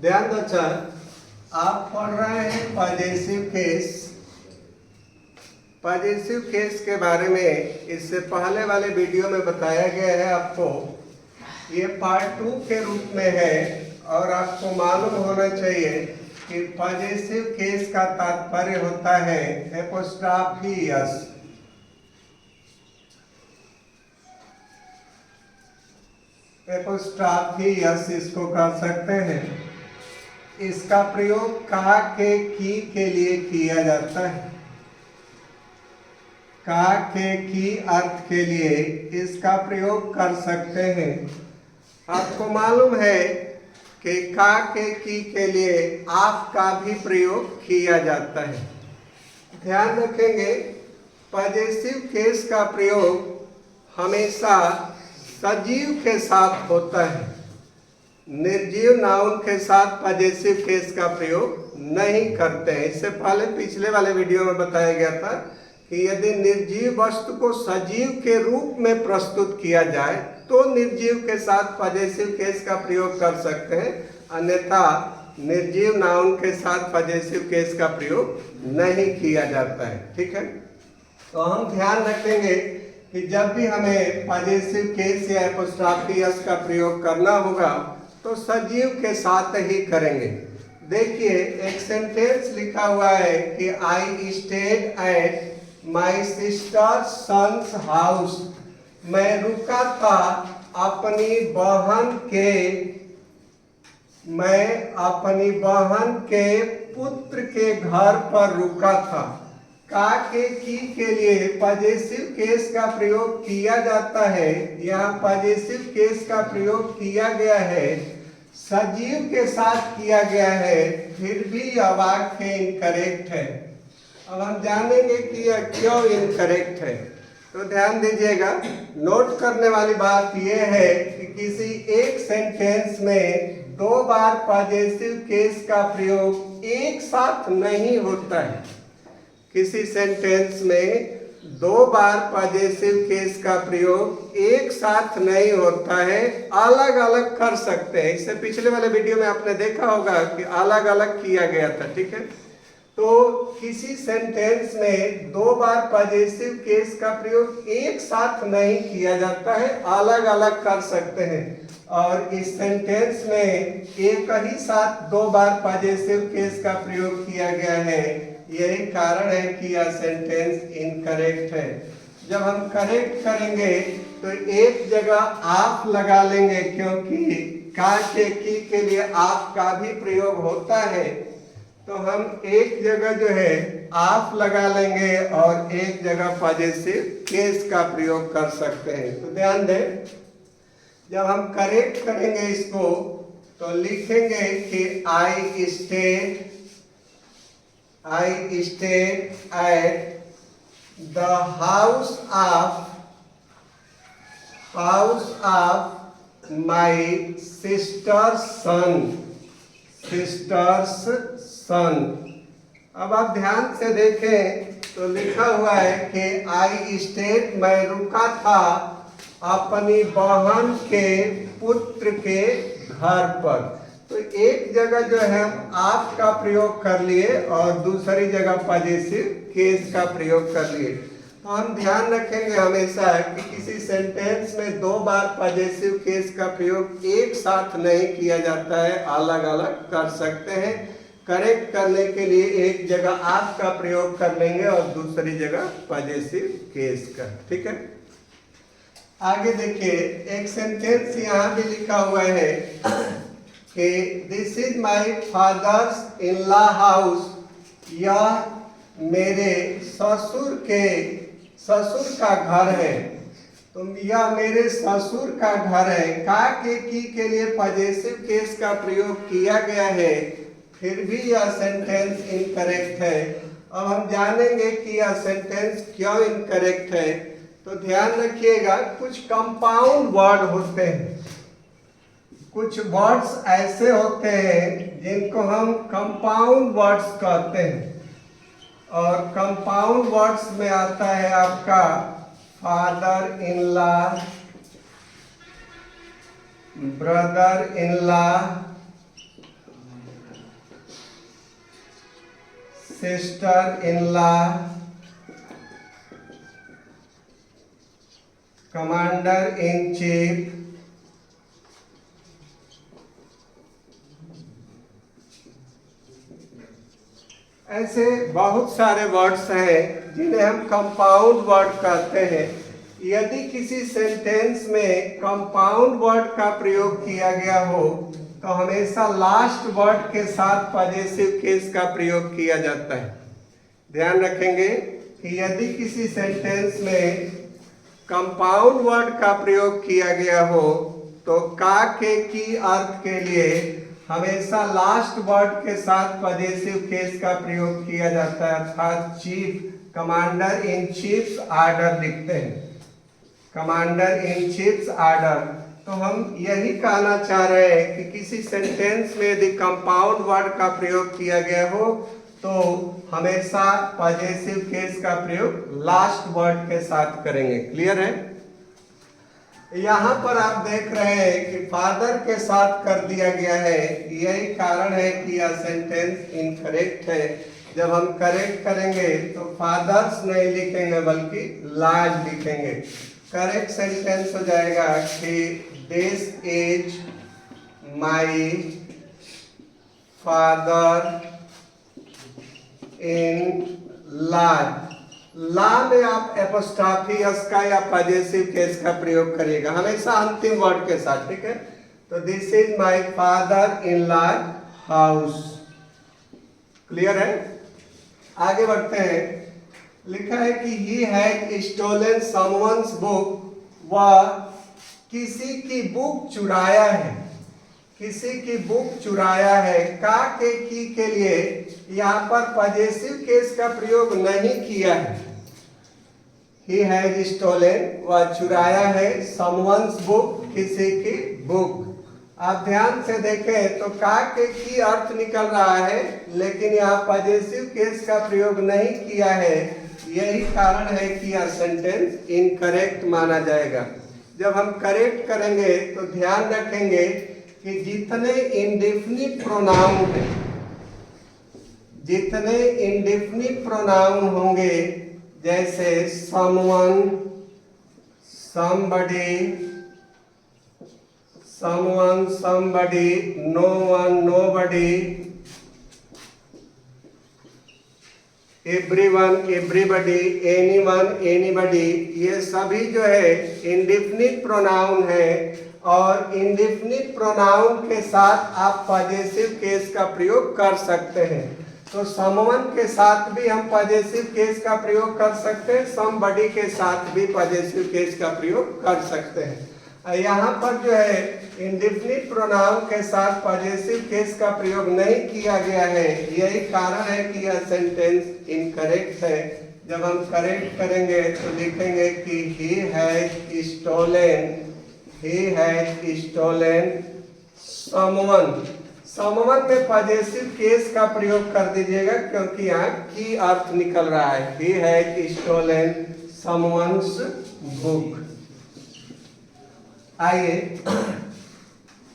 ध्यान दो सर, आप पढ़ रहे हैं पॉजिटिव केस। पॉजिटिव केस के बारे में इससे पहले वाले वीडियो में बताया गया है आपको। ये पार्ट 2 के रूप में है और आपको मालूम होना चाहिए कि पॉजिटिव केस का तात्पर्य होता है एपोस्ट्रोफियस। एपोस्ट्रोफियस इसको कर सकते हैं। इसका प्रयोग का के की लिए किया जाता है। का की अर्थ के लिए इसका प्रयोग कर सकते हैं। आपको मालूम है कि का की के लिए आप का भी प्रयोग किया जाता है। ध्यान रखेंगे, पॉजिटिव केस का प्रयोग हमेशा सजीव के साथ होता है। निर्जीव नाउन के साथ पॉजिटिव केस का प्रयोग नहीं करते हैं। इससे पहले पिछले वाले वीडियो में बताया गया था कि यदि निर्जीव वस्तु को सजीव के रूप में प्रस्तुत किया जाए तो निर्जीव के साथ पॉजिटिव केस का प्रयोग कर सकते हैं, अन्यथा निर्जीव नाउन के साथ पॉजिटिव केस का प्रयोग नहीं किया जाता है। ठीक है, तो हम ध्यान रखेंगे कि जब भी हमें पॉजिटिव केस या एपोस्ट्रोफियस का प्रयोग करना होगा तो सजीव के साथ ही करेंगे। देखिए, एक सेंटेंस लिखा हुआ है कि I stayed at my sister son's house. मैं रुका था अपनी बहन के पुत्र के घर पर रुका था। का के की के लिए पॉजिटिव केस का प्रयोग किया जाता है। यहाँ पॉजिटिव केस का प्रयोग किया गया है, सजीव के साथ किया गया है, फिर भी यह वाक्य इनकरेक्ट है। अब हम जानेंगे कि यह क्यों इनकरेक्ट है। तो ध्यान दीजिएगा, नोट करने वाली बात यह है कि किसी एक सेंटेंस में 2 बार पॉजिटिव केस का प्रयोग एक साथ नहीं होता है। किसी सेंटेंस में 2 बार पॉजिटिव केस का प्रयोग एक साथ नहीं होता है, अलग अलग कर सकते हैं। इससे पिछले वाले वीडियो में आपने देखा होगा कि अलग अलग किया गया था। ठीक है, तो किसी सेंटेंस में 2 बार पॉजिटिव केस का प्रयोग एक साथ नहीं किया जाता है, अलग अलग कर सकते हैं। और इस सेंटेंस में एक ही साथ 2 बार पॉजिटिव केस का प्रयोग किया गया है। यही कारण है कि यह सेंटेंस इनकरेक्ट है। जब हम करेक्ट करेंगे तो एक जगह आप लगा लेंगे, क्योंकि का के की के लिए आप का भी प्रयोग होता है। तो हम एक जगह जो है आप लगा लेंगे और एक जगह पॉजिटिव केस का प्रयोग कर सकते हैं। तो ध्यान दें, जब हम करेक्ट करेंगे इसको तो लिखेंगे कि I stayed at the house of my sister's son. अब आप ध्यान से देखें तो लिखा हुआ है कि आई स्टेड, मैं रुका था अपनी बहन के पुत्र के घर पर। तो एक जगह जो है हम आप का प्रयोग कर लिए और दूसरी जगह पॉजिटिव केस का प्रयोग कर लिए। तो हम ध्यान रखेंगे हमेशा कि किसी सेंटेंस में 2 बार पॉजिटिव केस का प्रयोग एक साथ नहीं किया जाता है, अलग अलग कर सकते हैं। करेक्ट करने के लिए एक जगह आप का प्रयोग कर लेंगे और दूसरी जगह पॉजिटिव केस का। ठीक है, आगे देखिए, एक सेंटेंस यहाँ भी लिखा हुआ है कि this is my father's in law house. यह मेरे ससुर का घर है। तो यह मेरे ससुर का घर है। का के की के लिए पॉजिटिव केस का प्रयोग किया गया है, फिर भी यह सेंटेंस इनकरेक्ट है। अब हम जानेंगे कि यह सेंटेंस क्यों इनकरेक्ट है। तो ध्यान रखिएगा, कुछ कंपाउंड वर्ड होते हैं, कुछ वर्ड्स ऐसे होते हैं जिनको हम कंपाउंड वर्ड्स कहते हैं। और कंपाउंड वर्ड्स में आता है आपका father in law, brother in law, sister in law, commander in chief, ऐसे बहुत सारे वर्ड्स हैं जिन्हें हम कंपाउंड वर्ड कहते हैं। यदि किसी सेंटेंस में कंपाउंड वर्ड का प्रयोग किया गया हो तो हमेशा लास्ट वर्ड के साथ पॉजेसिव केस का प्रयोग किया जाता है। ध्यान रखेंगे कि यदि किसी सेंटेंस में कंपाउंड वर्ड का प्रयोग किया गया हो तो का के की अर्थ के लिए हमेशा लास्ट वर्ड के साथ पॉजेसिव केस का प्रयोग किया जाता है, अर्थात chief, commander in chiefs order लिखते हैं, कमांडर इन चीफ्स ऑर्डर। तो हम यही कहना चाह रहे हैं कि किसी सेंटेंस में यदि कंपाउंड वर्ड का प्रयोग किया गया हो तो हमेशा पॉजेसिव केस का प्रयोग लास्ट वर्ड के साथ करेंगे। क्लियर है? यहाँ पर आप देख रहे हैं कि फादर के साथ कर दिया गया है, यही कारण है कि यह सेंटेंस इनकरेक्ट है। जब हम करेक्ट करेंगे तो फादर्स नहीं लिखेंगे बल्कि लार्ज लिखेंगे। करेक्ट सेंटेंस हो जाएगा कि this is my father in large. Law में आप एपोस्ट्रॉफी का या पॉजेसिव केस का प्रयोग करिएगा हमेशा अंतिम वर्ड के साथ, ठीक है? तो this is my father in large house. Clear है? आगे बढ़ते हैं। लिखा है कि he had stolen someone's book, वह किसी की बुक चुराया है, किसी की बुक चुराया है। का के की के लिए यहाँ पर पॉजेसिव केस का प्रयोग नहीं किया है। ही हैज स्टोलन, वह चुराया है, समवन्स बुक, किसी की बुक। आप ध्यान से देखें तो का के की अर्थ निकल रहा है लेकिन यहाँ पॉजेसिव केस का प्रयोग नहीं किया है। यही कारण है कि यह सेंटेंस इनकरेक्ट माना जाएगा। जब हम करेक्ट करेंगे तो ध्यान रखेंगे कि जितने इंडेफिनिट प्रोनाउन हैं, जितने इंडेफिनिट प्रोनाउन होंगे जैसे someone, somebody, someone, somebody, no one, nobody, everyone, everybody, anyone, anybody, ये सभी जो है इंडेफिनिट प्रोनाउन है और इंडेफिनिट प्रोनाउन के साथ आप पॉजेसिव केस का प्रयोग कर सकते हैं। तो समवन के साथ भी हम पॉजेसिव केस का प्रयोग कर सकते हैं, समबडी के साथ भी पॉजेसिव केस का प्रयोग कर सकते हैं। यहाँ पर जो है इंडेफिनिट प्रोनाउन के साथ पॉजेसिव केस का प्रयोग नहीं किया गया है। यही कारण है कि यह सेंटेंस इनकरेक्ट है। जब हम करेक्ट करेंगे तो लिखेंगे कि he has stolen, he has stolen someone। Someone में पॉजेसिव केस का प्रयोग कर दीजिएगा क्योंकि यहाँ की अर्थ निकल रहा है। he has stolen someone's book। आइए,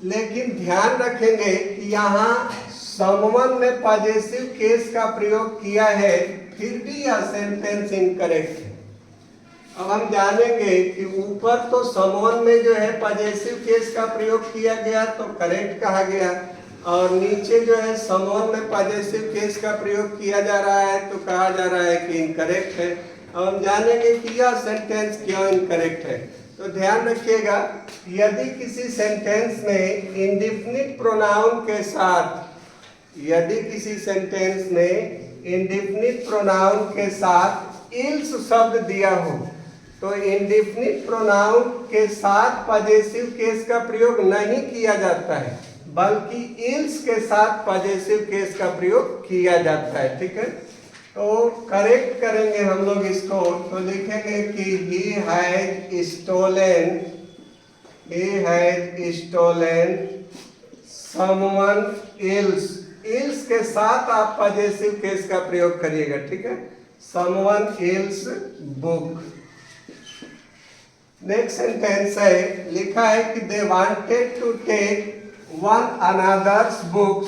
लेकिन ध्यान रखेंगे कि यहाँ समवन में पॉजेसिव केस का प्रयोग किया है फिर भी यह सेंटेंस इनकरेक्ट है। अब हम जानेंगे कि ऊपर तो समवन में जो है पॉजेसिव केस का प्रयोग किया गया तो करेक्ट कहा गया और नीचे जो है समवन में पॉजेसिव केस का प्रयोग किया जा रहा है तो कहा जा रहा है कि इनकरेक्ट है। अब हम जानेंगे कि यह सेंटेंस क्यों इनकरेक्ट है। तो ध्यान रखिएगा, यदि किसी सेंटेंस में इंडेफिनिट प्रोनाउन के साथ, यदि किसी सेंटेंस में इंडेफिनिट प्रोनाउन के साथ इल्स शब्द दिया हो तो इंडेफिनिट प्रोनाउन के साथ पॉजेसिव केस का प्रयोग नहीं किया जाता है बल्कि इल्स के साथ पॉजेसिव केस का प्रयोग किया जाता है। ठीक है, तो करेक्ट करेंगे हम लोग इसको तो लिखेंगे कि he has stolen someone else। else के साथ आप पॉजेसिव केस का प्रयोग करिएगा। ठीक है, someone else book। Next sentence है, लिखा है कि they wanted to take one another's books।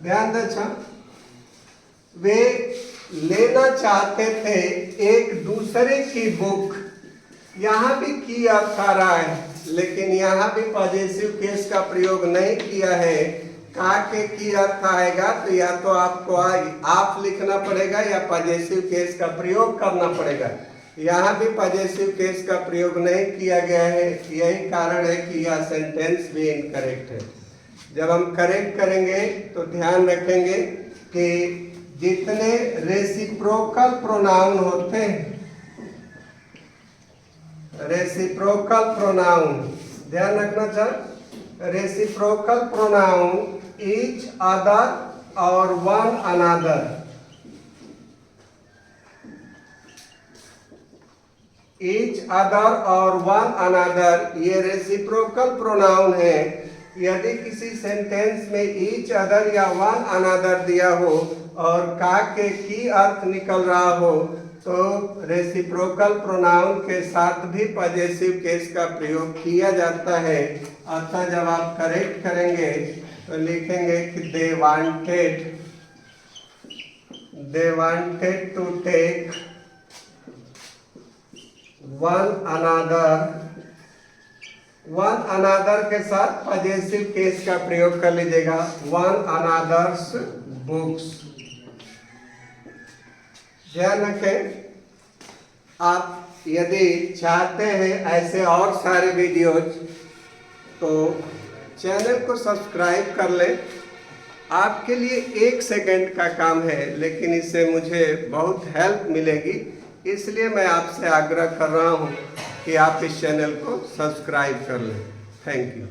ध्यान दें, वे लेना चाहते थे एक दूसरे की बुक। यहाँ भी की अर्थ आ रहा है, लेकिन यहाँ भी पॉजिटिव केस का प्रयोग नहीं किया है। का के की अर्थ आएगा तो या तो आपको आप लिखना पड़ेगा या पॉजिटिव केस का प्रयोग करना पड़ेगा। यहाँ भी पॉजिटिव केस का प्रयोग नहीं किया गया है, यही कारण है कि यह सेंटेंस भी इनकरेक्ट है। जब हम करेक्ट करेंगे तो ध्यान रखेंगे कि जितने रेसिप्रोकल प्रोनाउन होते हैं, रेसिप्रोकल प्रोनाउन ध्यान रखना चाहिए। रेसिप्रोकल प्रोनाउन ईच अदर और वन अनदर, ईच अदर और वन अनदर ये रेसिप्रोकल प्रोनाउन है। यदि किसी सेंटेंस में ईच अदर या वन अनदर दिया हो और का के की अर्थ निकल रहा हो तो रेसिप्रोकल प्रोनाउन के साथ भी पॉजिटिव केस का प्रयोग किया जाता है। अतः जब आप करेक्ट करेंगे तो लिखेंगे कि they wanted to take one another के साथ पॉजिटिव केस का प्रयोग कर लीजिएगा, वन अनदर्स बुक्स। ध्यान रखें, आप यदि चाहते हैं ऐसे और सारे वीडियोज तो चैनल को सब्सक्राइब कर लें। आपके लिए 1 सेकंड का काम है, लेकिन इससे मुझे बहुत हेल्प मिलेगी। इसलिए मैं आपसे आग्रह कर रहा हूं कि आप इस चैनल को सब्सक्राइब कर लें। Thank you.